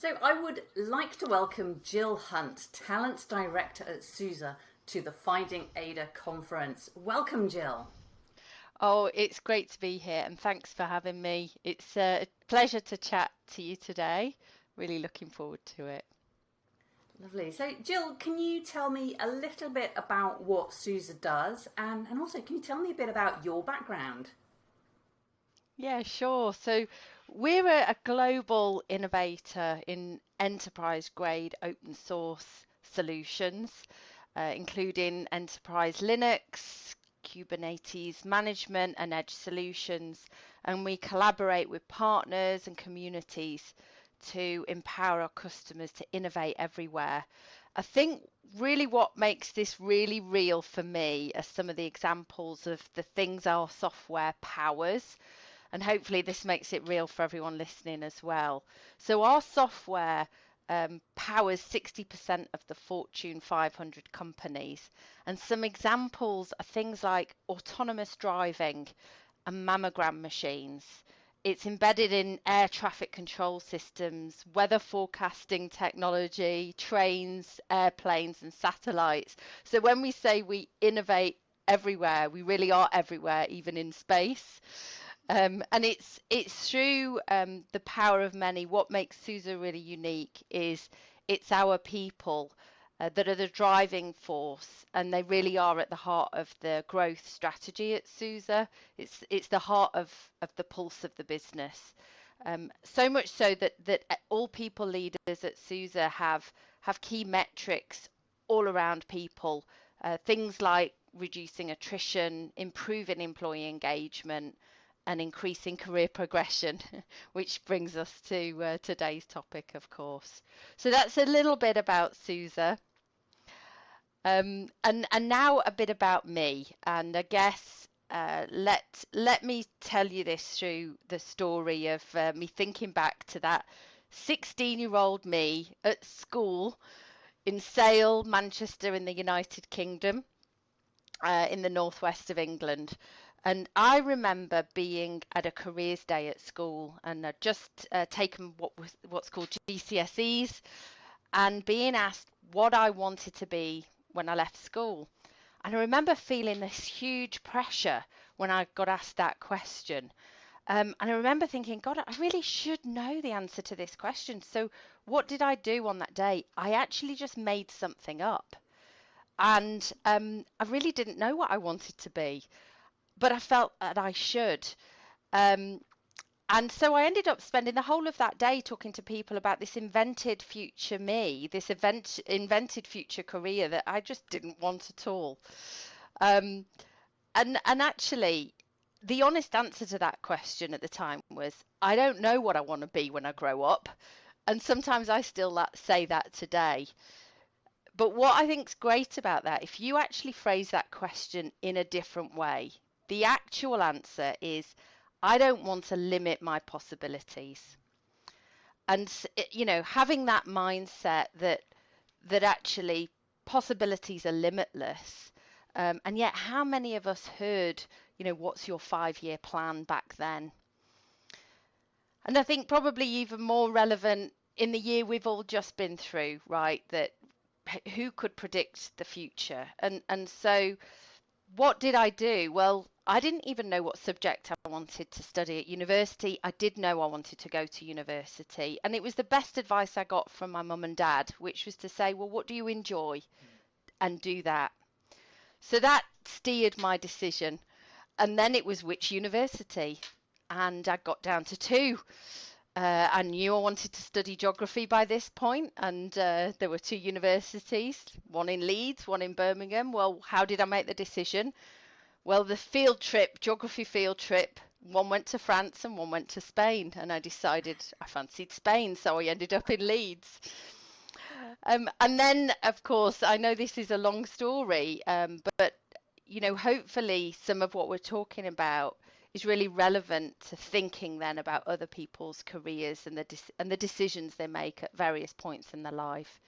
So I would like to welcome Jill Hunt, Talent Director at SUSE, to the Finding Ada conference. Welcome, Jill. Oh, it's great to be here and thanks for having me. It's a pleasure to chat to you today. Really looking forward to it. Lovely. So, Jill, can you tell me a little bit about what SUSE does, and also can you tell me a bit about your background? Yeah, sure. So we're a global innovator in enterprise grade open source solutions, including enterprise Linux, Kubernetes management and edge solutions. And we collaborate with partners and communities to empower our customers to innovate everywhere. I think really what makes this really real for me are some of the examples of the things our software powers, and hopefully this makes it real for everyone listening as well. So our software powers 60% of the Fortune 500 companies, and some examples are things like autonomous driving and mammogram machines. It's embedded in air traffic control systems, weather forecasting technology, trains, airplanes, and satellites. So when we say we innovate everywhere, we really are everywhere, even in space. And it's through the power of many. What makes SUSE really unique is it's our people that are the driving force, and they really are at the heart of the growth strategy at SUSE. It's the heart of the pulse of the business. So much so that all people leaders at SUSE have key metrics all around people, things like reducing attrition, improving employee engagement, and increasing career progression, which brings us to today's topic, of course. So that's a little bit about SUSE. And now a bit about me, and I guess let me tell you this through the story of me thinking back to that 16-year-old me at school in Sale, Manchester, in the United Kingdom, in the northwest of England. And I remember being at a careers day at school, and I'd just taken what's called GCSEs, and being asked what I wanted to be when I left school. And I remember feeling this huge pressure when I got asked that question. And I remember thinking, God, I really should know the answer to this question. So what did I do on that day? I actually just made something up. And I really didn't know what I wanted to be, but I felt that I should. Um, and so I ended up spending the whole of that day talking to people about this invented future me, this invented future career that I just didn't want at all. Um, and actually, the honest answer to that question at the time was, I don't know what I want to be when I grow up. And sometimes I still say that today. But what I think's great about that, if you actually phrase that question in a different way, the actual answer is, I don't want to limit my possibilities. And having that mindset that actually possibilities are limitless. And yet, how many of us heard, what's your 5-year plan back then? And I think probably even more relevant in the year we've all just been through, right? That who could predict the future? And so what did I do? Well, I didn't even know what subject I wanted to study at university. I did know I wanted to go to university, and it was the best advice I got from my mum and dad, which was to say, well, what do you enjoy? And do that. So that steered my decision. And then it was which university, and I got down to two. I knew I wanted to study geography by this point, and there were two universities, one in Leeds, one in Birmingham. Well, how did I make the decision? Well, the geography field trip, one went to France and one went to Spain, and I decided I fancied Spain, so I ended up in Leeds. And then, of course, I know this is a long story, but hopefully some of what we're talking about is really relevant to thinking then about other people's careers and the decisions they make at various points in their life.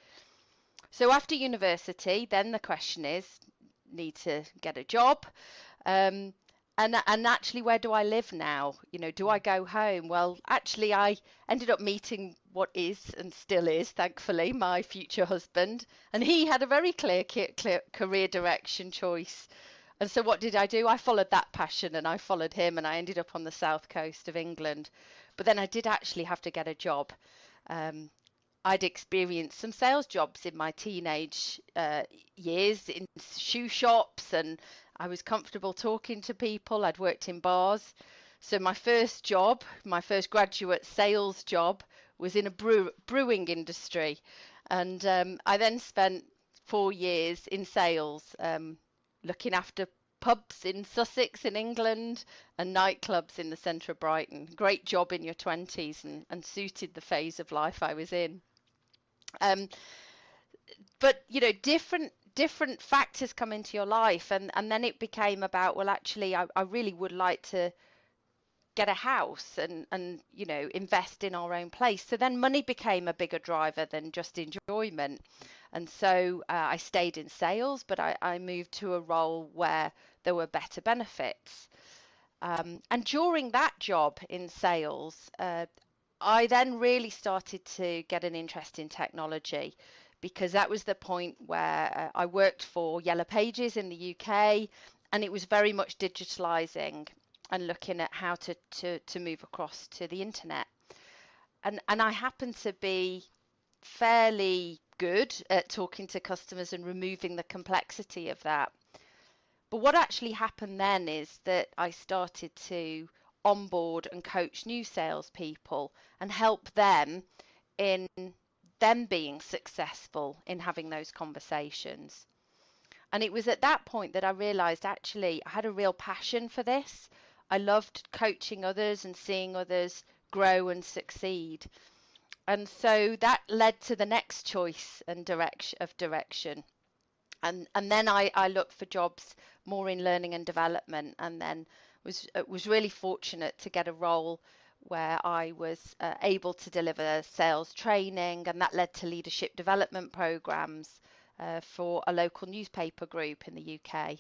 So after university, then the question is, need to get a job. And actually, where do I live now? Do I go home? Well, actually, I ended up meeting what is and still is, thankfully, my future husband, and he had a very clear career direction choice. And so what did I do? I followed that passion, and I followed him, and I ended up on the south coast of England. But then I did actually have to get a job. Um, I'd experienced some sales jobs in my teenage years in shoe shops, and I was comfortable talking to people. I'd worked in bars. So my first job, my first graduate sales job, was in a brewing industry. And I then spent 4 years in sales, looking after pubs in Sussex in England and nightclubs in the centre of Brighton. Great job in your 20s, and suited the phase of life I was in. Um, but different factors come into your life, and then it became about, well, actually, I really would like to get a house and invest in our own place. So then money became a bigger driver than just enjoyment. And so I stayed in sales, but I moved to a role where there were better benefits. And during that job in sales, I then really started to get an interest in technology, because that was the point where I worked for Yellow Pages in the UK, and it was very much digitalizing and looking at how to move across to the internet. And I happen to be fairly good at talking to customers and removing the complexity of that. But what actually happened then is that I started to onboard and coach new salespeople and help them in them being successful in having those conversations. And it was at that point that I realized, actually I had a real passion for this. I loved coaching others and seeing others grow and succeed. And so that led to the next choice and direction. And then I looked for jobs more in learning and development, and then was really fortunate to get a role where I was able to deliver sales training, and that led to leadership development programs for a local newspaper group in the UK.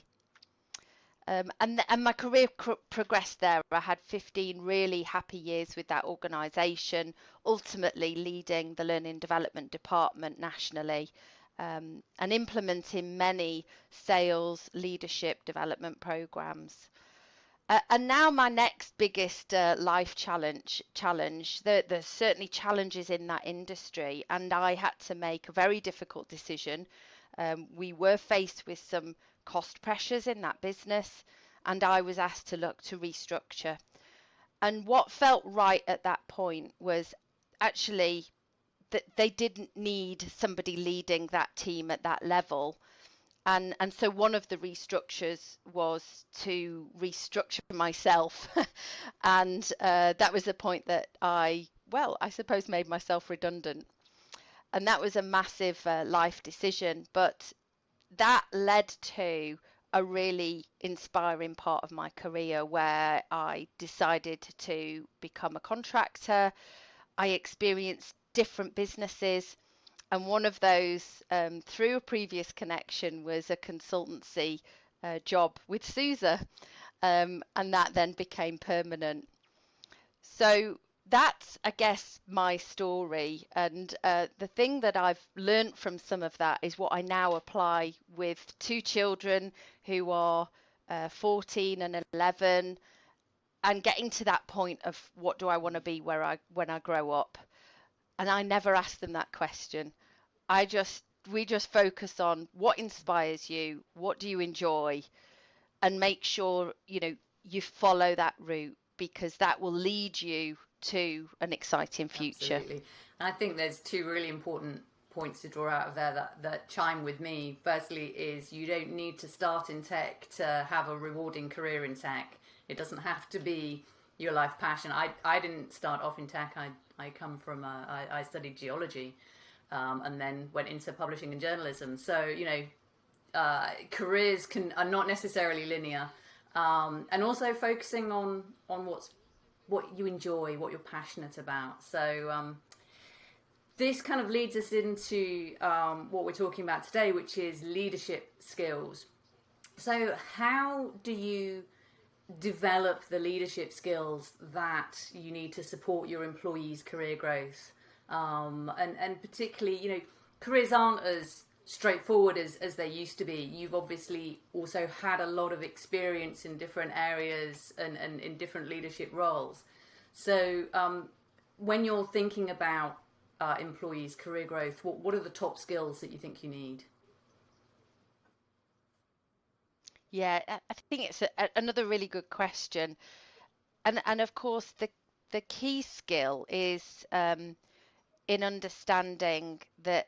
And my career progressed there. I had 15 really happy years with that organisation, ultimately leading the learning and development department nationally, and implementing many sales leadership development programs. And now my next biggest life challenge, there's certainly challenges in that industry, and I had to make a very difficult decision. We were faced with some cost pressures in that business, and I was asked to look to restructure. And what felt right at that point was actually that they didn't need somebody leading that team at that level. And so one of the restructures was to restructure myself. And that was the point that I suppose made myself redundant. And that was a massive life decision, but that led to a really inspiring part of my career where I decided to become a contractor. I experienced different businesses, and one of those, through a previous connection, was a consultancy job with SUSE, and that then became permanent. So that's, I guess, my story. And the thing that I've learned from some of that is what I now apply with two children who are 14 and 11, and getting to that point of what do I want to be when I grow up. And I never ask them that question. We just focus on what inspires you, what do you enjoy, and make sure you follow that route, because that will lead you to an exciting future. Absolutely. And I think there's two really important points to draw out of there that chime with me. Firstly is you don't need to start in tech to have a rewarding career in tech. It doesn't have to be your life passion. I didn't start off in tech. I come from, I studied geology, and then went into publishing and journalism. So, careers are not necessarily linear. And also focusing on what you enjoy, what you're passionate about. So this kind of leads us into what we're talking about today, which is leadership skills. So how do you develop the leadership skills that you need to support your employees' career growth. And particularly, careers aren't as straightforward as they used to be. You've obviously also had a lot of experience in different areas and in different leadership roles. So when you're thinking about employees' career growth, what are the top skills that you think you need? Yeah, I think it's another really good question. And of course, the key skill is in understanding that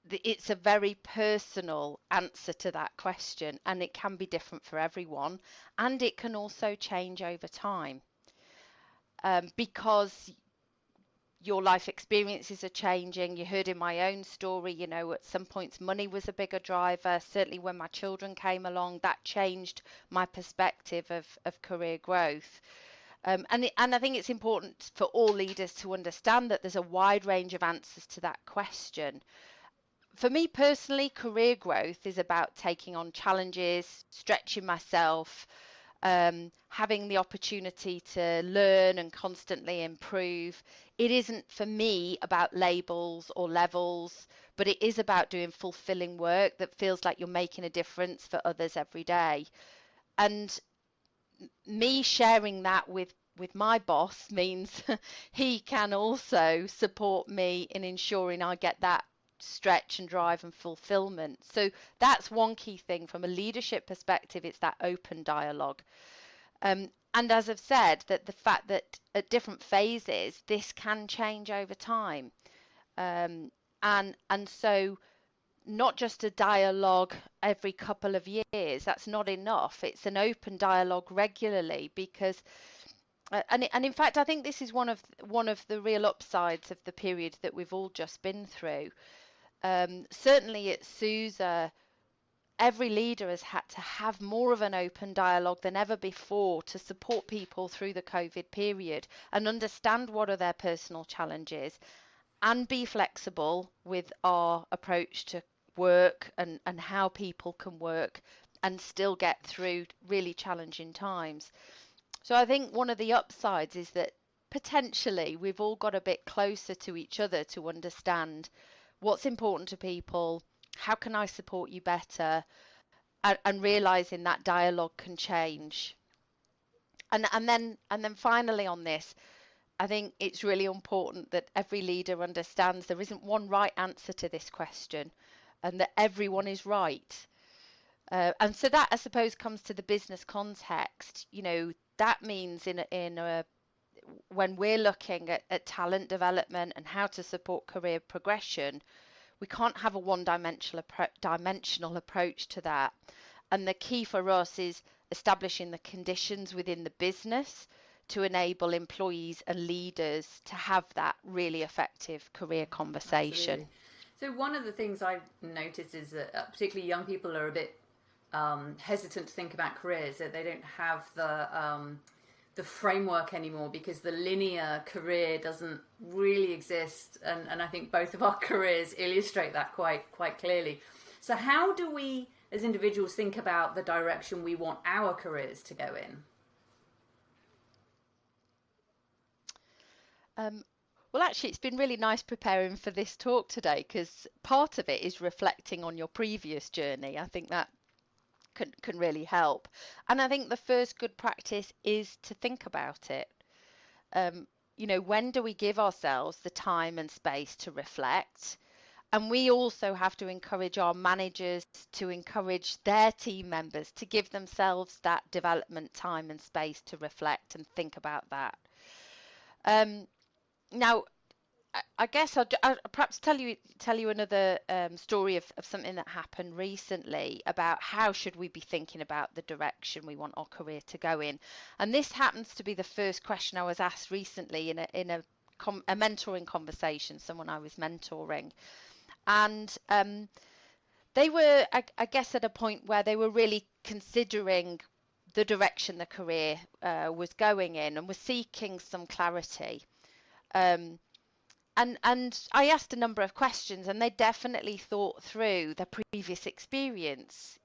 it's a very personal answer to that question, and it can be different for everyone, and it can also change over time, because your life experiences are changing. You heard in my own story, at some points money was a bigger driver. Certainly when my children came along, that changed my perspective of career growth. And I think it's important for all leaders to understand that there's a wide range of answers to that question. For me personally, career growth is about taking on challenges, stretching myself, having the opportunity to learn and constantly improve. It isn't for me about labels or levels, but it is about doing fulfilling work that feels like you're making a difference for others every day. And me sharing that with my boss means he can also support me in ensuring I get that stretch and drive and fulfillment. So that's one key thing from a leadership perspective. It's that open dialogue. And as I've said, that the fact that at different phases this can change over time, and so not just a dialogue every couple of years. That's not enough. It's an open dialogue regularly, because and in fact I think this is one of the real upsides of the period that we've all just been through. Certainly at SUSE, every leader has had to have more of an open dialogue than ever before to support people through the COVID period and understand what are their personal challenges and be flexible with our approach to work and how people can work and still get through really challenging times. So I think one of the upsides is that potentially we've all got a bit closer to each other to understand what's important to people, how can I support you better, and realizing that dialogue can change. And then finally on this, I think it's really important that every leader understands there isn't one right answer to this question, and that everyone is right. And so that, I suppose, comes to the business context. That means when we're looking at talent development and how to support career progression, we can't have a one-dimensional approach to that. And the key for us is establishing the conditions within the business to enable employees and leaders to have that really effective career conversation. Absolutely. So one of the things I've noticed is that particularly young people are a bit hesitant to think about careers. That they don't have the framework anymore because the linear career doesn't really exist, and I think both of our careers illustrate that quite clearly. So how do we as individuals think about the direction we want our careers to go in? Well, actually, it's been really nice preparing for this talk today, because part of it is reflecting on your previous journey. I think that can really help. And I think the first good practice is to think about it. When do we give ourselves the time and space to reflect? And we also have to encourage our managers to encourage their team members to give themselves that development time and space to reflect and think about that. Now, I guess I'll perhaps tell you another story of something that happened recently about how should we be thinking about the direction we want our career to go in. And this happens to be the first question I was asked recently in a mentoring conversation, someone I was mentoring. And they were, I guess, at a point where they were really considering the direction the career was going in and were seeking some clarity. And I asked a number of questions, and they definitely thought through their previous experience.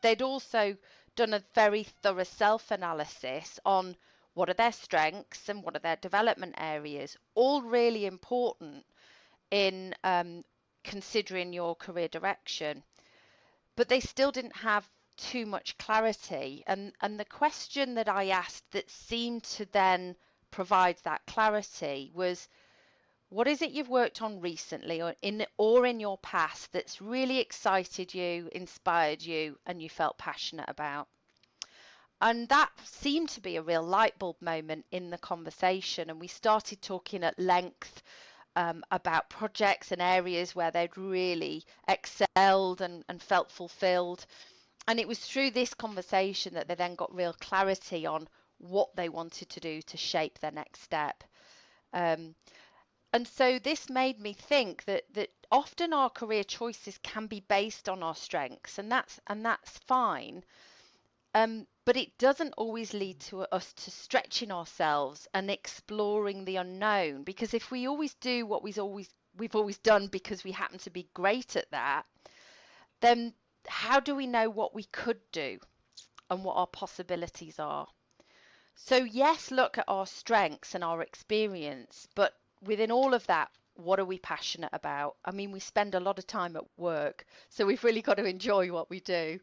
They'd also done a very thorough self-analysis on what are their strengths and what are their development areas, all really important in considering your career direction. But they still didn't have too much clarity. And the question that I asked that seemed to then provide that clarity was, what is it you've worked on recently or in your past that's really excited you, inspired you, and you felt passionate about? And that seemed to be a real light bulb moment in the conversation. And we started talking at length about projects and areas where they'd really excelled and felt fulfilled. And it was through this conversation that they then got real clarity on what they wanted to do to shape their next step. And so this made me think that often our career choices can be based on our strengths, and that's fine. But it doesn't always lead to us to stretching ourselves and exploring the unknown. Because if we always do what we've always done because we happen to be great at that, then how do we know what we could do and what our possibilities are? So yes, look at our strengths and our experience, but within all of that, what are we passionate about? I mean, we spend a lot of time at work, so we've really got to enjoy what we do.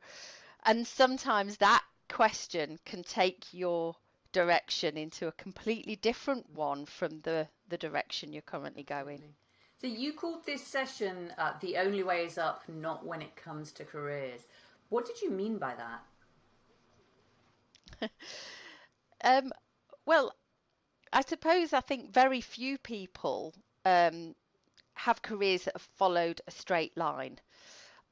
And sometimes that question can take your direction into a completely different one from the direction you're currently going. So you called this session "The Only Way Is Up, Not When It Comes to Careers." What did you mean by that? Well, I think very few people have careers that have followed a straight line.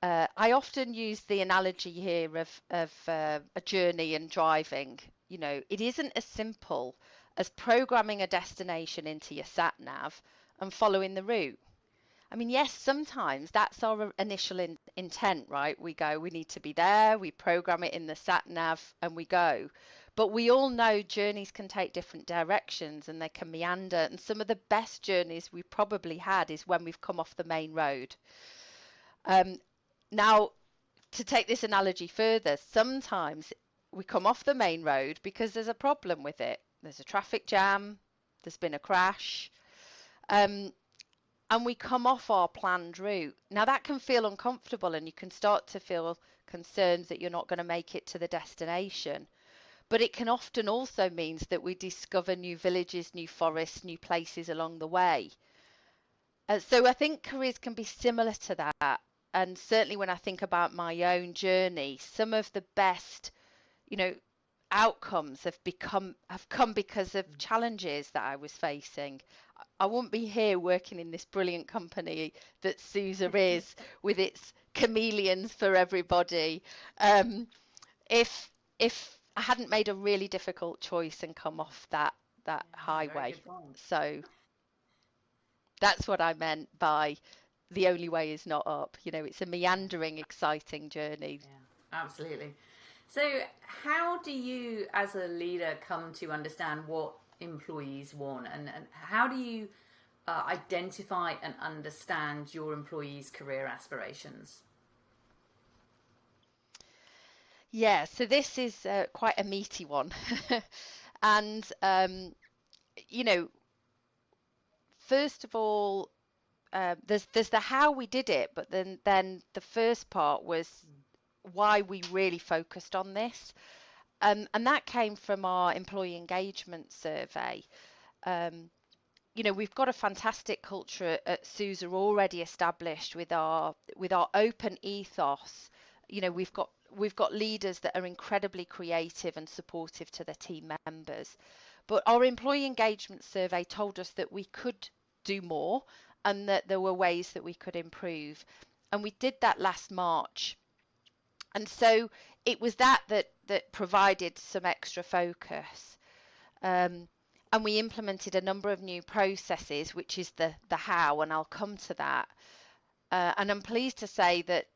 I often use the analogy here of a journey and driving. It isn't as simple as programming a destination into your sat nav and following the route. I mean, yes, sometimes that's our initial intent, right? We need to be there, we program it in the sat nav, and we go. But we all know journeys can take different directions and they can meander. And some of the best journeys we probably had is when we've come off the main road. Now, to take this analogy further, sometimes we come off the main road because there's a problem with it. There's a traffic jam, there's been a crash, and we come off our planned route. Now, that can feel uncomfortable and you can start to feel concerned that you're not going to make it to the destination. But it can often also means that we discover new villages, new forests, new places along the way. So I think careers can be similar to that. And certainly when I think about my own journey, some of the best, outcomes have come because of challenges that I was facing. I wouldn't be here working in this brilliant company that SUSE is with its chameleons for everybody, if I hadn't made a really difficult choice and come off that highway. So that's what I meant by the only way is not up. It's a meandering, exciting journey. Yeah, absolutely. So how do you, as a leader, come to understand what employees want, and how do you identify and understand your employees' career aspirations? Yeah, so this is quite a meaty one. And, first of all, there's the how we did it, but then the first part was why we really focused on this. And that came from our employee engagement survey. We've got a fantastic culture at SUSE already established with our open ethos. We've got leaders that are incredibly creative and supportive to their team members. But our employee engagement survey told us that we could do more and that there were ways that we could improve. And we did that last March. And so it was that provided some extra focus. And we implemented a number of new processes, which is the how, and I'll come to that. And I'm pleased to say that,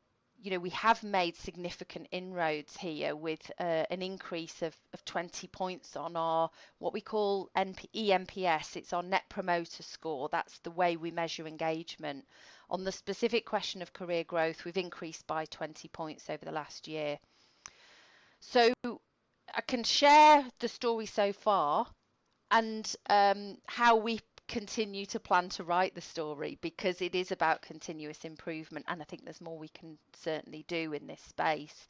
we have made significant inroads here with an increase of 20 points on our what we call EMPS. It's our Net Promoter Score. That's the way we measure engagement. On the specific question of career growth, we've increased by 20 points over the last year. So I can share the story so far and how we continue to plan to write the story, because it is about continuous improvement, and I think there's more we can certainly do in this space.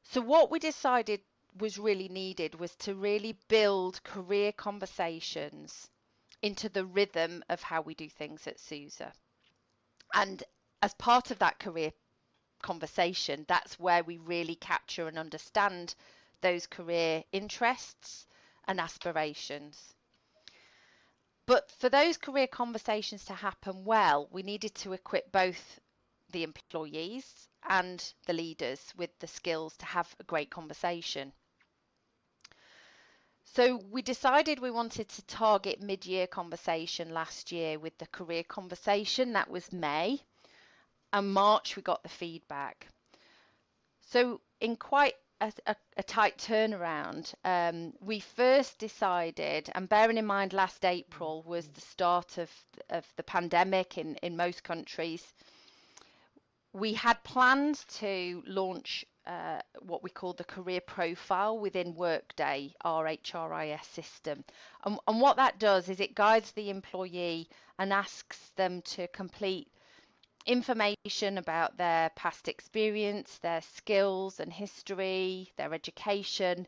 So what we decided was really needed was to really build career conversations into the rhythm of how we do things at SUSE. And as part of that career conversation, that's where we really capture and understand those career interests and aspirations. But for those career conversations to happen well, we needed to equip both the employees and the leaders with the skills to have a great conversation. So we decided we wanted to target mid-year conversation last year with the career conversation. That was May. And March we got the feedback. So in quite a tight turnaround, we first decided, and bearing in mind last April was the start of the pandemic in most countries, we had planned to launch what we call the career profile within Workday, our HRIS system. And what that does is it guides the employee and asks them to complete information about their past experience, their skills and history, their education,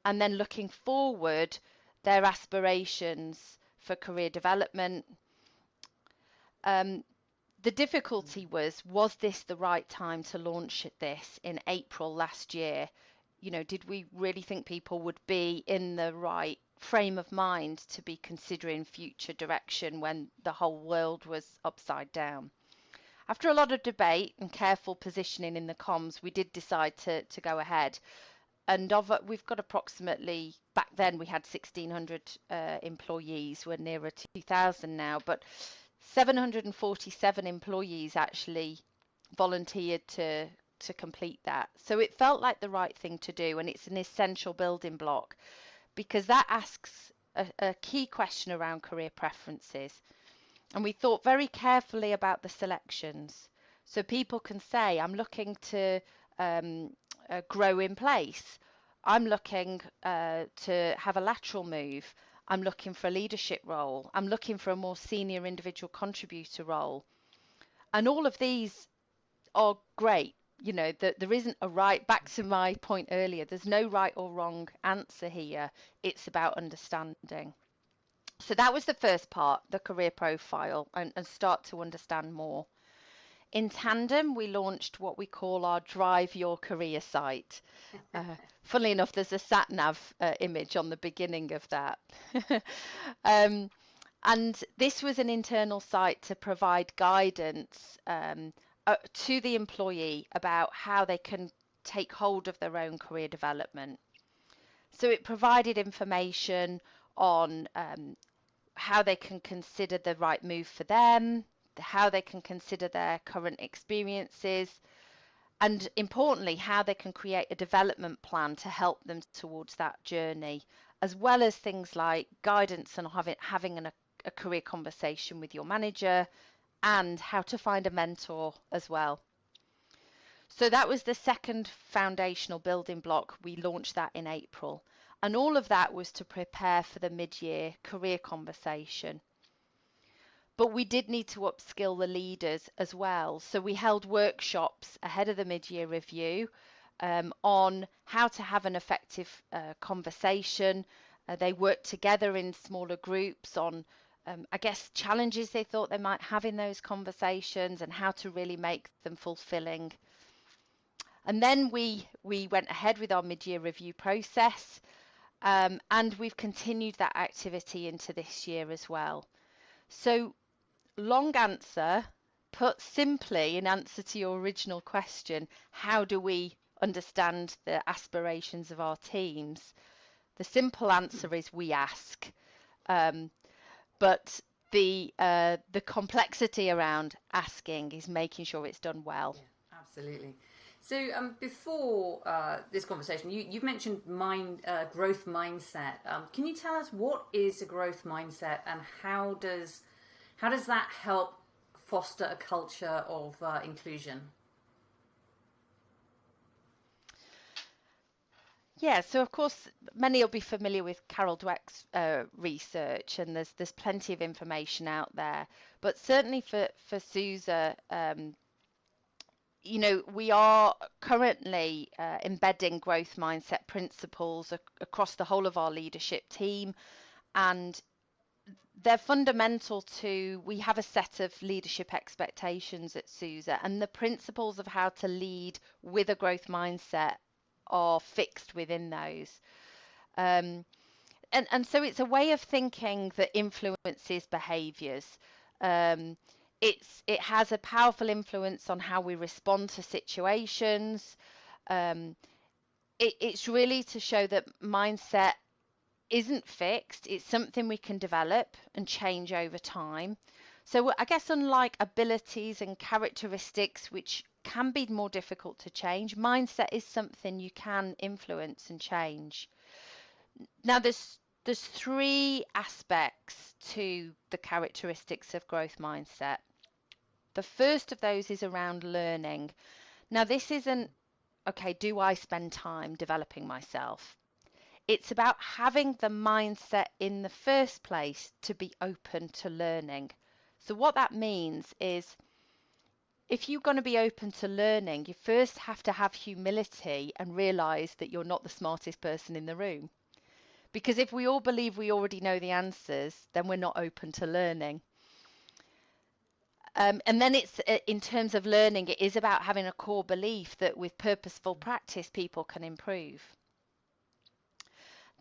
and then looking forward, their aspirations for career development. The difficulty was this the right time to launch this in April last year? Did we really think people would be in the right frame of mind to be considering future direction when the whole world was upside down? After a lot of debate and careful positioning in the comms, we did decide to go ahead. And we've got approximately, back then we had 1,600 employees, we're nearer 2,000 now, but 747 employees actually volunteered to complete that. So it felt like the right thing to do, and it's an essential building block because that asks a key question around career preferences. And we thought very carefully about the selections. So people can say, I'm looking to grow in place. I'm looking to have a lateral move. I'm looking for a leadership role. I'm looking for a more senior individual contributor role. And all of these are great. There isn't a right, back to my point earlier, there's no right or wrong answer here. It's about understanding. So that was the first part, the career profile, and start to understand more. In tandem, we launched what we call our Drive Your Career site. Funnily enough, there's a sat-nav image on the beginning of that. And this was an internal site to provide guidance to the employee about how they can take hold of their own career development. So it provided information on how they can consider the right move for them, how they can consider their current experiences, and importantly, how they can create a development plan to help them towards that journey, as well as things like guidance on having a career conversation with your manager and how to find a mentor as well. So that was the second foundational building block. We launched that in April. And all of that was to prepare for the mid-year career conversation. But we did need to upskill the leaders as well. So we held workshops ahead of the mid-year review on how to have an effective conversation. They worked together in smaller groups on, I guess, challenges they thought they might have in those conversations and how to really make them fulfilling. And then we went ahead with our mid-year review process. And we've continued that activity into this year as well. So, long answer, put simply in answer to your original question, how do we understand the aspirations of our teams? The simple answer is we ask. But the complexity around asking is making sure it's done well. Yeah, Absolutely. So before this conversation, you've mentioned growth mindset. Can you tell us what is a growth mindset, and how does that help foster a culture of inclusion? Yeah, so of course, many will be familiar with Carol Dweck's research, and there's plenty of information out there. But certainly for SUSE, we are currently embedding growth mindset principles across the whole of our leadership team, and they're fundamental to, we have a set of leadership expectations at SUSE, and the principles of how to lead with a growth mindset are fixed within those. And so it's a way of thinking that influences behaviors. Um, it has a powerful influence on how we respond to situations. Um, it's really to show that mindset isn't fixed. It's something we can develop and change over time. So I guess unlike abilities and characteristics, which can be more difficult to change, mindset is something you can influence and change. Now, there's three aspects to the characteristics of growth mindset. The first of those is around learning. Now, this isn't, okay, do I spend time developing myself? It's about having the mindset in the first place to be open to learning. So what that means is, if you're going to be open to learning, you first have to have humility and realize that you're not the smartest person in the room. Because if we all believe we already know the answers, then we're not open to learning. And then it's, in terms of learning, it is about having a core belief that with purposeful practice, people can improve.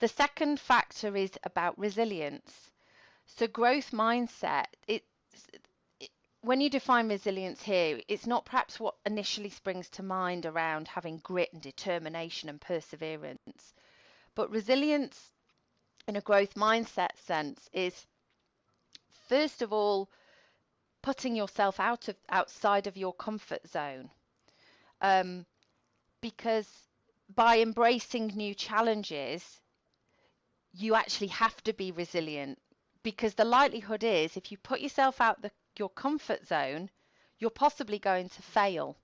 The second factor is about resilience. So growth mindset, when you define resilience here, it's not perhaps what initially springs to mind around having grit and determination and perseverance. But resilience in a growth mindset sense is, first of all, putting yourself outside of your comfort zone. Because by embracing new challenges, you actually have to be resilient, because the likelihood is, if you put yourself out your comfort zone, you're possibly going to fail.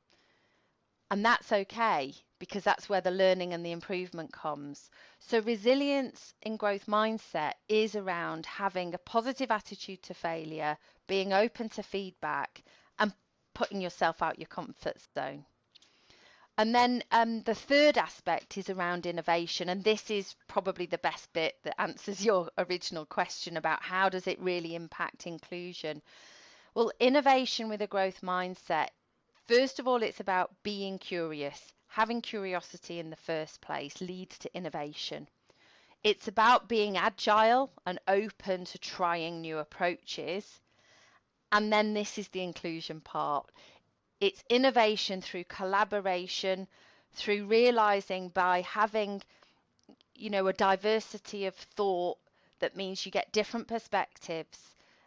And that's okay, because that's where the learning and the improvement comes. So resilience in growth mindset is around having a positive attitude to failure, being open to feedback, and putting yourself out your comfort zone. And then the third aspect is around innovation, and this is probably the best bit that answers your original question about how does it really impact inclusion. Well, innovation with a growth mindset, first of all, it's about being curious. Having curiosity in the first place leads to innovation. It's about being agile and open to trying new approaches. And then this is the inclusion part. It's innovation through collaboration, through realizing by having, a diversity of thought, that means you get different perspectives.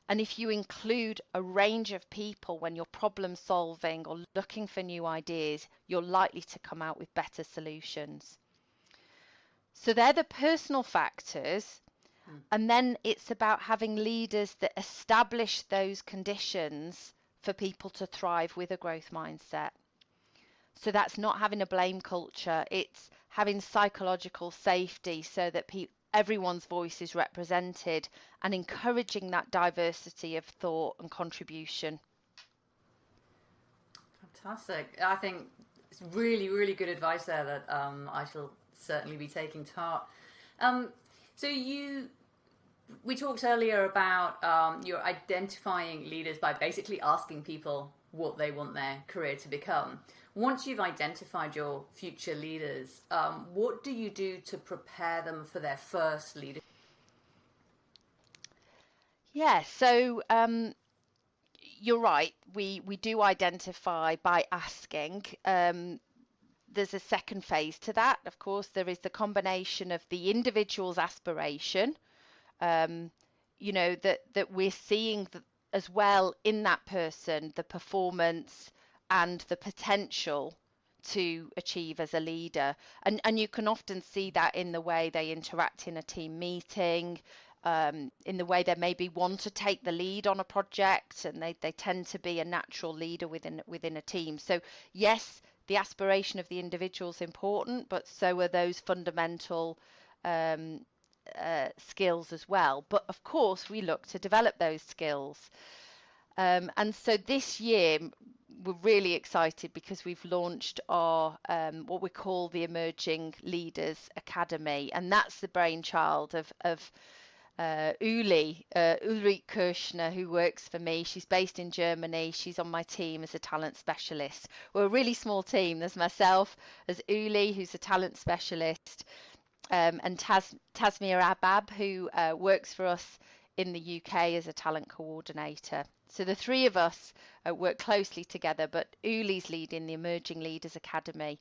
And if you include a range of people when you're problem solving or looking for new ideas, you're likely to come out with better solutions. So they're the personal factors. And then it's about having leaders that establish those conditions for people to thrive with a growth mindset. So that's not having a blame culture, it's having psychological safety so that everyone's voice is represented, and encouraging that diversity of thought and contribution. Fantastic. I think it's really, really good advice there that I shall certainly be taking to heart. So we talked earlier about you're identifying leaders by basically asking people what they want their career to become. Once you've identified your future leaders, what do you do to prepare them for their first leadership? Yeah, so you're right. We do identify by asking. There's a second phase to that. Of course, there is the combination of the individual's aspiration, that we're seeing as well in that person, the performance, and the potential to achieve as a leader. And you can often see that in the way they interact in a team meeting, in the way they maybe want to take the lead on a project, and they tend to be a natural leader within a team. So yes, the aspiration of the individual is important, but so are those fundamental skills as well. But of course, we look to develop those skills. And so this year, we're really excited because we've launched our what we call the Emerging Leaders Academy, and that's the brainchild of Ulrike Kirschner, who works for me. She's based in Germany. She's on my team as a talent specialist. We're a really small team. There's myself, there's Uli, who's a talent specialist, and Tasmia Abab, who works for us in the UK as a talent coordinator. So the three of us work closely together, but Uli's leading the Emerging Leaders Academy.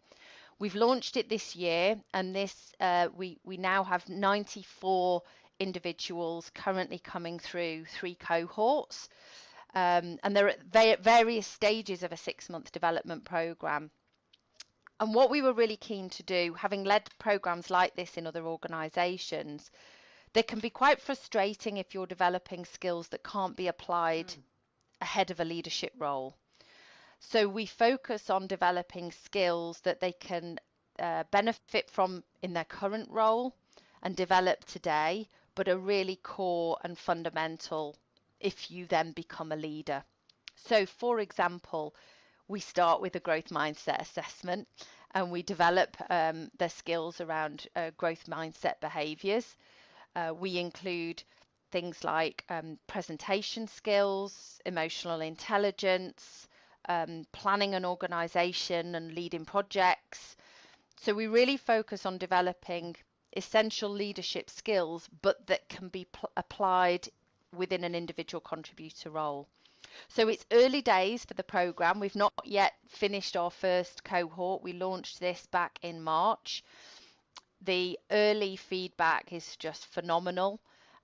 We've launched it this year, and this we now have 94 individuals currently coming through 3 cohorts, and they're at various stages of a 6-month development program. And what we were really keen to do, having led programs like this in other organisations, they can be quite frustrating if you're developing skills that can't be applied ahead of a leadership role. So we focus on developing skills that they can benefit from in their current role and develop today, but are really core and fundamental if you then become a leader. So for example, we start with a growth mindset assessment, and we develop their skills around growth mindset behaviours. We include things like presentation skills, emotional intelligence, planning and organisation, and leading projects. So we really focus on developing essential leadership skills, but that can be applied within an individual contributor role. So it's early days for the programme. We've not yet finished our first cohort. We launched this back in March. The early feedback is just phenomenal.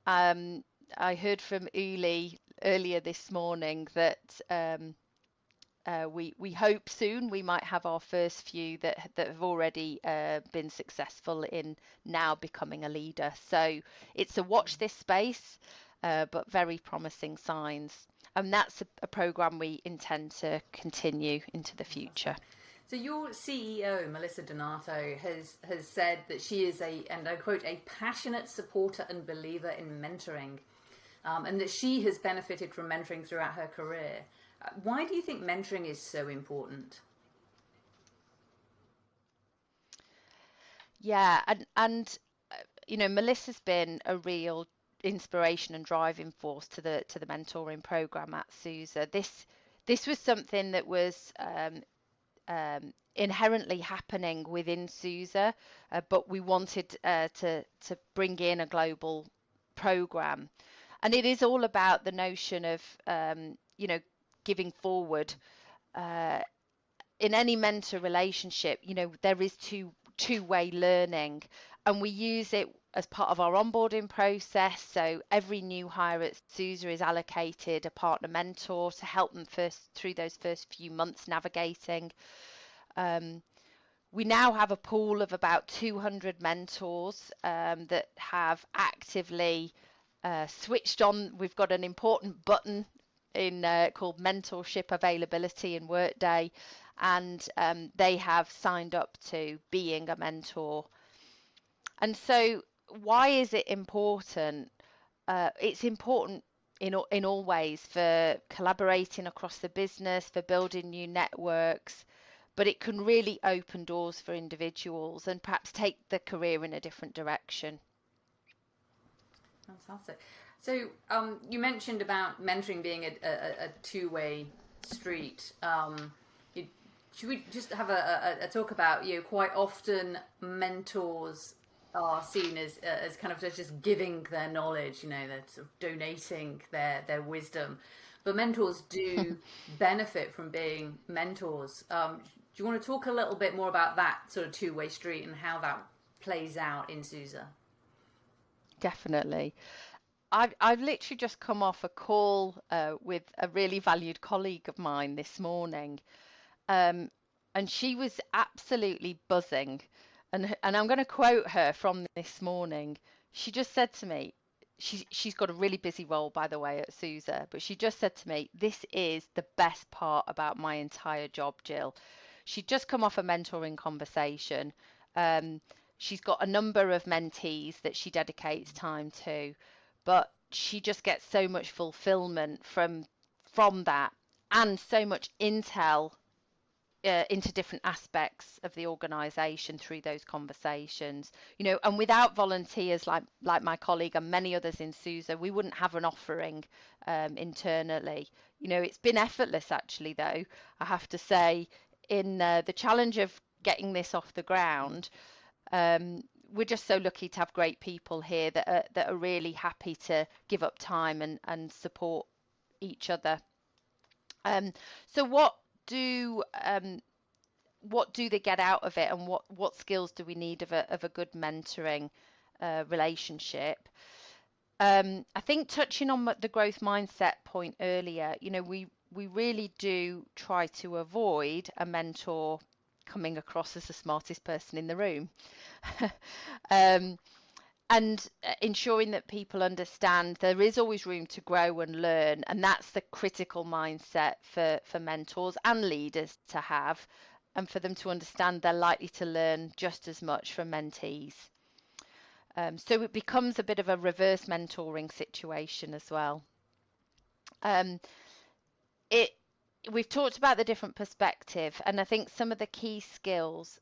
I heard from Uli earlier this morning that we hope soon we might have our first few that have already been successful in now becoming a leader. So it's a watch this space, but very promising signs. And that's a program we intend to continue into the future. So your CEO, Melissa Donato, has said that she is and I quote, a passionate supporter and believer in mentoring, and that she has benefited from mentoring throughout her career. Why do you think mentoring is so important? Yeah, and Melissa's been a real inspiration and driving force to the mentoring program at SUSE. This was something that was inherently happening within SUSE, but we wanted to bring in a global program, and it is all about the notion of giving forward. In any mentor relationship, there is two-way learning, and we use it as part of our onboarding process. So every new hire at SUSE is allocated a partner mentor to help them through those first few months navigating. We now have a pool of about 200 mentors that have actively switched on. We've got an important button called mentorship availability in Workday, and they have signed up to being a mentor. And so why is it important? It's important in all ways, for collaborating across the business, for building new networks, but it can really open doors for individuals and perhaps take the career in a different direction. Fantastic. So you mentioned about mentoring being a two-way street. Should we just have a talk about, quite often mentors are seen as kind of just giving their knowledge, they're sort of donating their wisdom, but mentors do benefit from being mentors. Do you want to talk a little bit more about that sort of two-way street and how that plays out in SUSE? Definitely. I've literally just come off a call with a really valued colleague of mine this morning, Um, and she was absolutely buzzing. And I'm going to quote her from this morning. She just said to me, she's got a really busy role, by the way, at SUSE, but she just said to me, this is the best part about my entire job, Jill. She'd just come off a mentoring conversation. Um, she's got a number of mentees that she dedicates time to, but she just gets so much fulfillment from that, and so much intel into different aspects of the organization through those conversations, and without volunteers like my colleague and many others in SUSE, we wouldn't have an offering internally. It's been effortless, actually, though, I have to say, in the challenge of getting this off the ground. We're just so lucky to have great people here that are really happy to give up time and support each other. So what do they get out of it, and what skills do we need of a good mentoring relationship? I think, touching on the growth mindset point earlier, we really do try to avoid a mentor coming across as the smartest person in the room. And ensuring that people understand there is always room to grow and learn, and that's the critical mindset for mentors and leaders to have, and for them to understand they're likely to learn just as much from mentees. So it becomes a bit of a reverse mentoring situation as well. We've talked about the different perspective, and I think some of the key skills,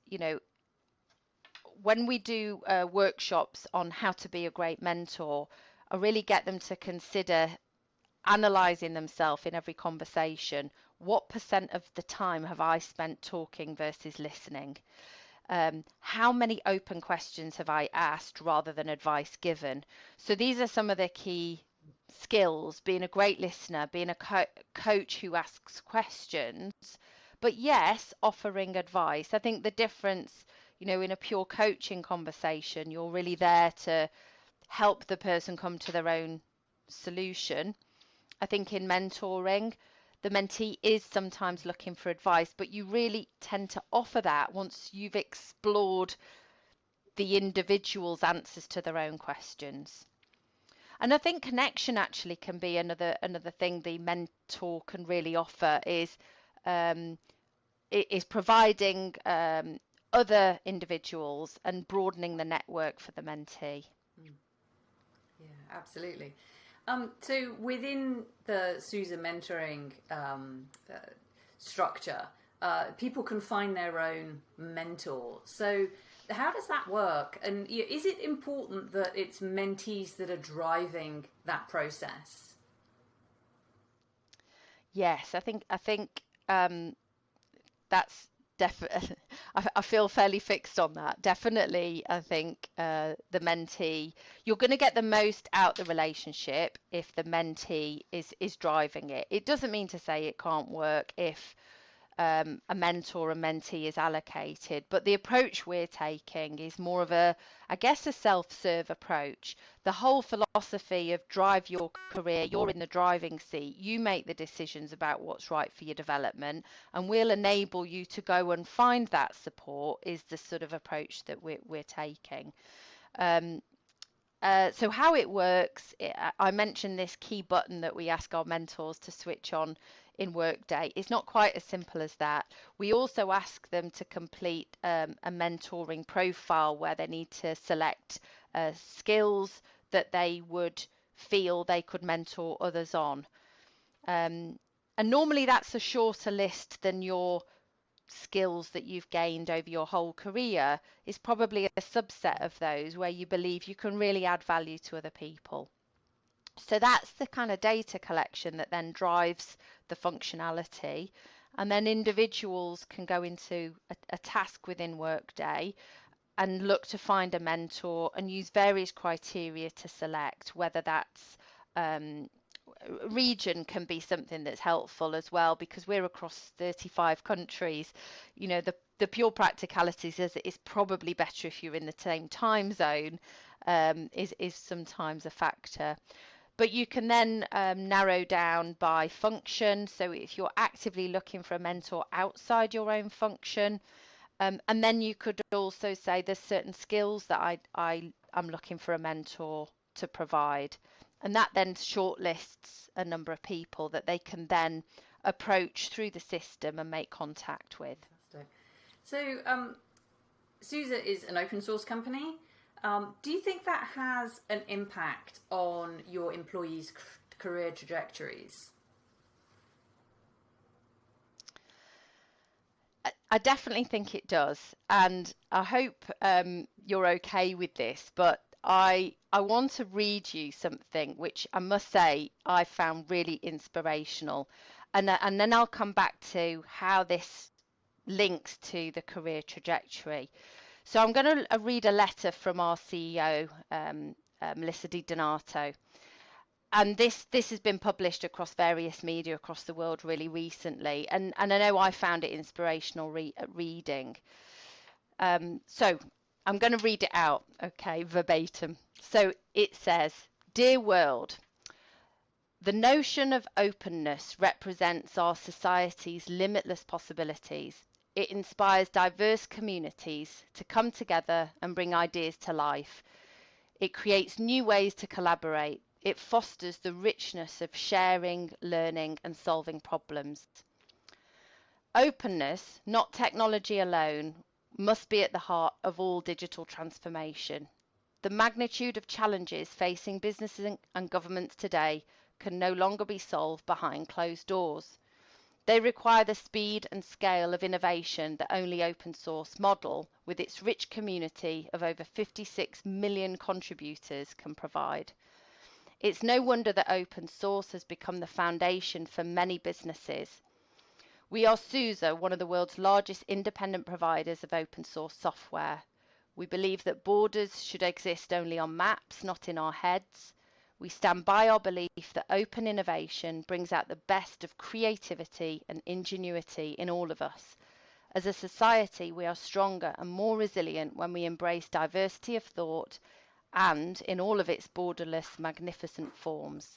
when we do workshops on how to be a great mentor, I really get them to consider analysing themselves in every conversation. What % of the time have I spent talking versus listening? How many open questions have I asked rather than advice given? So these are some of the key skills: being a great listener, being a coach who asks questions, but yes, offering advice. I think the difference, in a pure coaching conversation, you're really there to help the person come to their own solution. I think in mentoring, the mentee is sometimes looking for advice, but you really tend to offer that once you've explored the individual's answers to their own questions. And I think connection actually can be another thing the mentor can really offer, is providing other individuals and broadening the network for the mentee. Yeah, absolutely. So within the SUSE mentoring structure, people can find their own mentor. So how does that work? And is it important that it's mentees that are driving that process? Yes, I think that's definitely. I feel fairly fixed on that. Definitely, I think the mentee, you're going to get the most out the relationship if the mentee is driving it. It doesn't mean to say it can't work if a mentor and mentee is allocated, but the approach we're taking is more of a self-serve approach. The whole philosophy of drive your career, you're in the driving seat, you make the decisions about what's right for your development, and we'll enable you to go and find that support, is the sort of approach that we're taking. So how it works, I mentioned this key button that we ask our mentors to switch on in Workday. It's not quite as simple as that. We also ask them to complete a mentoring profile where they need to select skills that they would feel they could mentor others on. And normally that's a shorter list than your skills that you've gained over your whole career. Is probably a subset of those where you believe you can really add value to other people. So that's the kind of data collection that then drives the functionality. And then individuals can go into a task within Workday and look to find a mentor and use various criteria to select, whether that's region can be something that's helpful as well, because we're across 35 countries. The pure practicalities is it's probably better if you're in the same time zone, is sometimes a factor. But you can then narrow down by function. So if you're actively looking for a mentor outside your own function, and then you could also say there's certain skills that I'm looking for a mentor to provide. And that then shortlists a number of people that they can then approach through the system and make contact with. Fantastic. So SUSE is an open source company. Do you think that has an impact on your employees' career trajectories? I definitely think it does, and I hope you're okay with this, but I want to read you something which I must say I found really inspirational, and then I'll come back to how this links to the career trajectory. So I'm going to read a letter from our CEO, Melissa Di Donato. And this has been published across various media across the world really recently. And I know I found it inspirational reading. So I'm going to read it out, okay, verbatim. So it says, "Dear world, the notion of openness represents our society's limitless possibilities. It inspires diverse communities to come together and bring ideas to life. It creates new ways to collaborate. It fosters the richness of sharing, learning, and solving problems. Openness, not technology alone, must be at the heart of all digital transformation. The magnitude of challenges facing businesses and governments today can no longer be solved behind closed doors. They require the speed and scale of innovation that only open source model, with its rich community of over 56 million contributors, can provide. It's no wonder that open source has become the foundation for many businesses. We are SUSE, one of the world's largest independent providers of open source software. We believe that borders should exist only on maps, not in our heads. We stand by our belief that open innovation brings out the best of creativity and ingenuity in all of us. As a society, we are stronger and more resilient when we embrace diversity of thought and in all of its borderless, magnificent forms.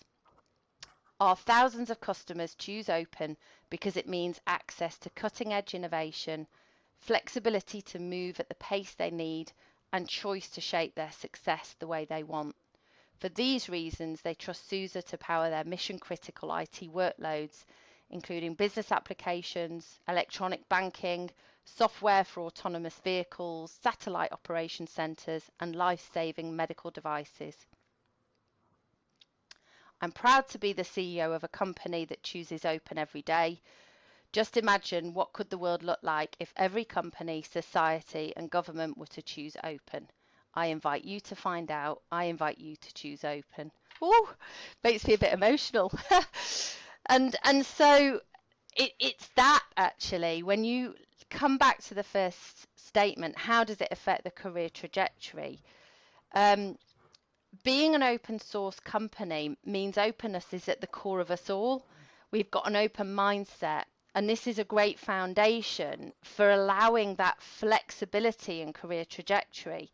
Our thousands of customers choose open because it means access to cutting-edge innovation, flexibility to move at the pace they need, and choice to shape their success the way they want. For these reasons, they trust SUSE to power their mission-critical IT workloads, including business applications, electronic banking, software for autonomous vehicles, satellite operation centers, and life-saving medical devices. I'm proud to be the CEO of a company that chooses open every day. Just imagine what could the world look like if every company, society, and government were to choose open. I invite you to find out. I invite you to choose open. Ooh, makes me a bit emotional. and so it's that actually, when you come back to the first statement, how does it affect the career trajectory? Being an open source company means openness is at the core of us all. We've got an open mindset, and this is a great foundation for allowing that flexibility in career trajectory.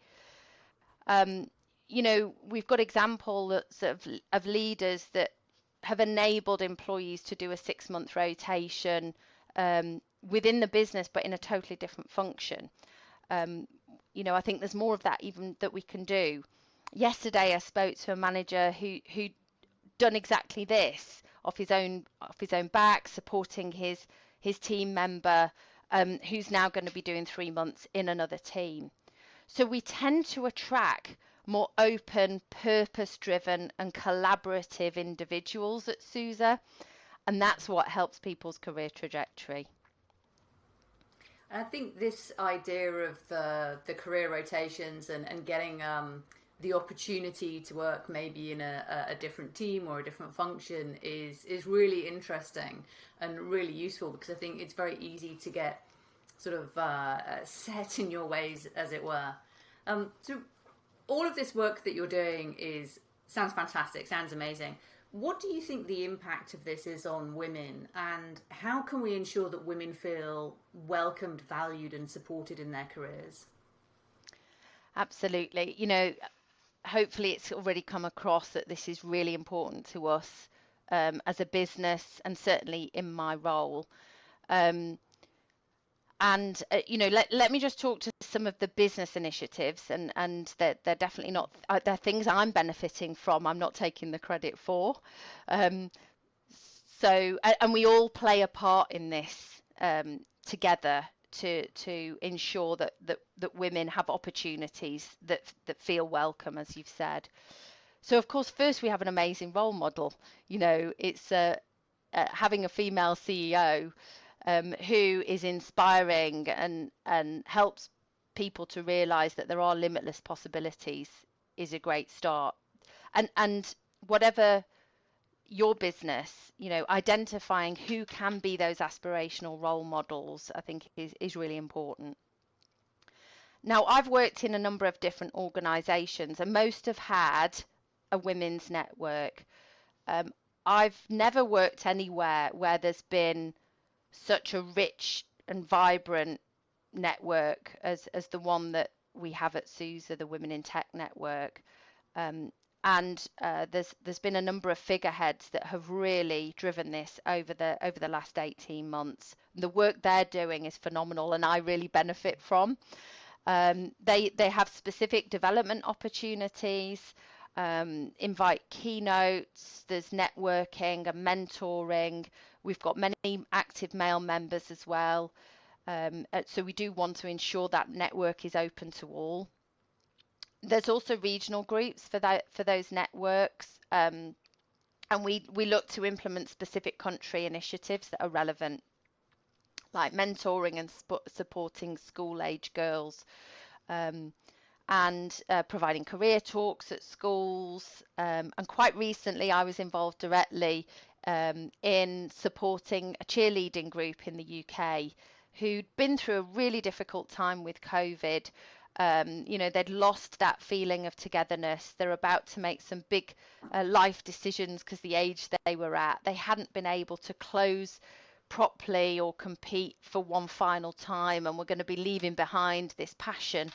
We've got examples of leaders that have enabled employees to do a 6-month rotation within the business, but in a totally different function. I think there's more of that even that we can do. Yesterday, I spoke to a manager who'd done exactly this off his own back, supporting his team member, who's now going to be doing 3 months in another team. So we tend to attract more open, purpose-driven, and collaborative individuals at SUSE, and that's what helps people's career trajectory. I think this idea of the career rotations and getting the opportunity to work maybe in a different team or a different function is really interesting and really useful, because I think it's very easy to get sort of set in your ways, as it were. So all of this work that you're doing sounds fantastic, sounds amazing. What do you think the impact of this is on women, and how can we ensure that women feel welcomed, valued, and supported in their careers? Absolutely. hopefully it's already come across that this is really important to us as a business, and certainly in my role. And let me just talk to some of the business initiatives, and they're definitely not, they're things I'm benefiting from, I'm not taking the credit for. And we all play a part in this together to ensure that women have opportunities that feel welcome, as you've said. So of course, first we have an amazing role model. It's having a female CEO who is inspiring and helps people to realize that there are limitless possibilities is a great start. And whatever your business, identifying who can be those aspirational role models, I think is really important. Now, I've worked in a number of different organizations, and most have had a women's network. I've never worked anywhere where there's been such a rich and vibrant network as the one that we have at SUSE, the Women in Tech Network. And there's been a number of figureheads that have really driven this over the last 18 months. The work they're doing is phenomenal, and I really benefit from. They have specific development opportunities, invite keynotes, there's networking and mentoring. We've got many active male members as well. So we do want to ensure that network is open to all. There's also regional groups for those networks, and we look to implement specific country initiatives that are relevant, like mentoring and supporting school-age girls, and providing career talks at schools. And quite recently, I was involved directly in supporting a cheerleading group in the UK who'd been through a really difficult time with COVID. They'd lost that feeling of togetherness. They're about to make some big life decisions because the age they were at, they hadn't been able to close properly or compete for one final time, and we're going to be leaving behind this passion.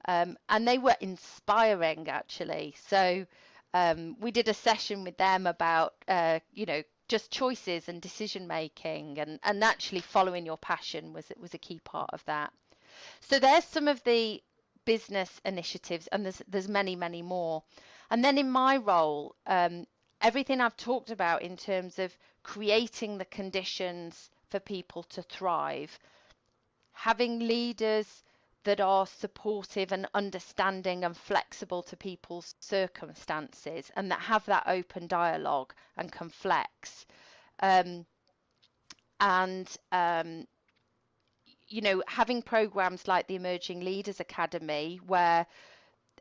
And they were inspiring, actually. So we did a session with them about, just choices and decision making, and actually following your passion was a key part of that. So there's some of the business initiatives, and there's many more. And then in my role, everything I've talked about in terms of creating the conditions for people to thrive, having leaders that are supportive and understanding and flexible to people's circumstances, and that have that open dialogue and can flex. Having programs like the Emerging Leaders Academy, where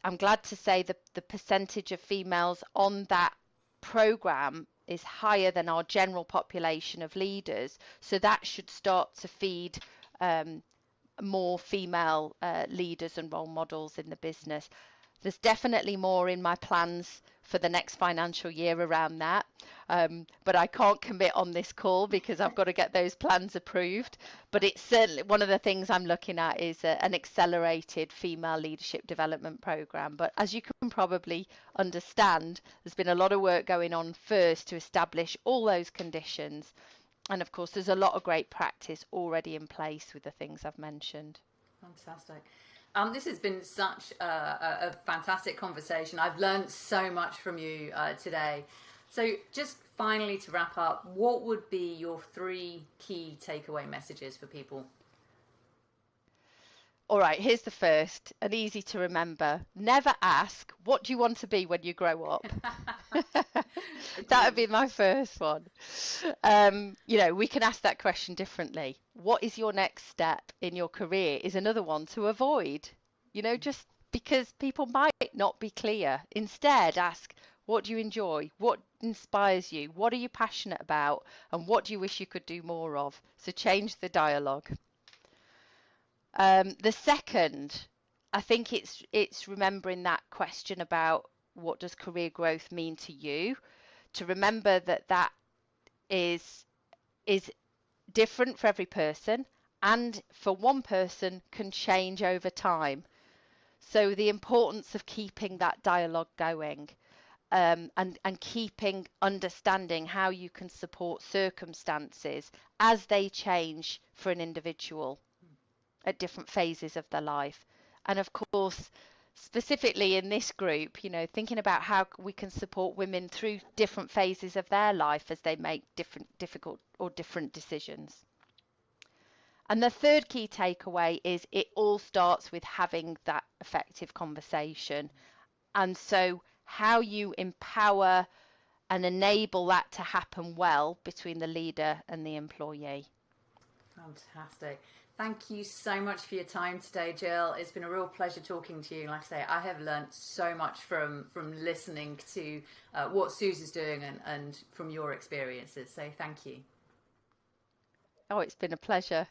I'm glad to say the percentage of females on that program is higher than our general population of leaders. So that should start to feed more female leaders and role models in the business. There's definitely more in my plans for the next financial year around that, but I can't commit on this call because I've got to get those plans approved. But it's certainly one of the things I'm looking at is an accelerated female leadership development program. But as you can probably understand, there's been a lot of work going on first to establish all those conditions. And of course, there's a lot of great practice already in place with the things I've mentioned. Fantastic. This has been such a fantastic conversation. I've learned so much from you today. So just finally to wrap up, what would be your 3 key takeaway messages for people? All right, here's the first, and easy to remember. Never ask, what do you want to be when you grow up? That would be my first one. We can ask that question differently. What is your next step in your career is another one to avoid, just because people might not be clear. Instead, ask, what do you enjoy? What inspires you? What are you passionate about? And what do you wish you could do more of? So change the dialogue. The second, I think it's remembering that question about what does career growth mean to you, to remember that is different for every person, and for one person can change over time. So the importance of keeping that dialogue going, and keeping understanding how you can support circumstances as they change for an individual at different phases of their life. And of course, specifically in this group, you know, thinking about how we can support women through different phases of their life as they make different difficult or different decisions. And the third key takeaway is it all starts with having that effective conversation. And so how you empower and enable that to happen well between the leader and the employee. Fantastic. Thank you so much for your time today, Jill. It's been a real pleasure talking to you. Like I say, I have learned so much from listening to what Suze's doing and from your experiences. So thank you. Oh, it's been a pleasure.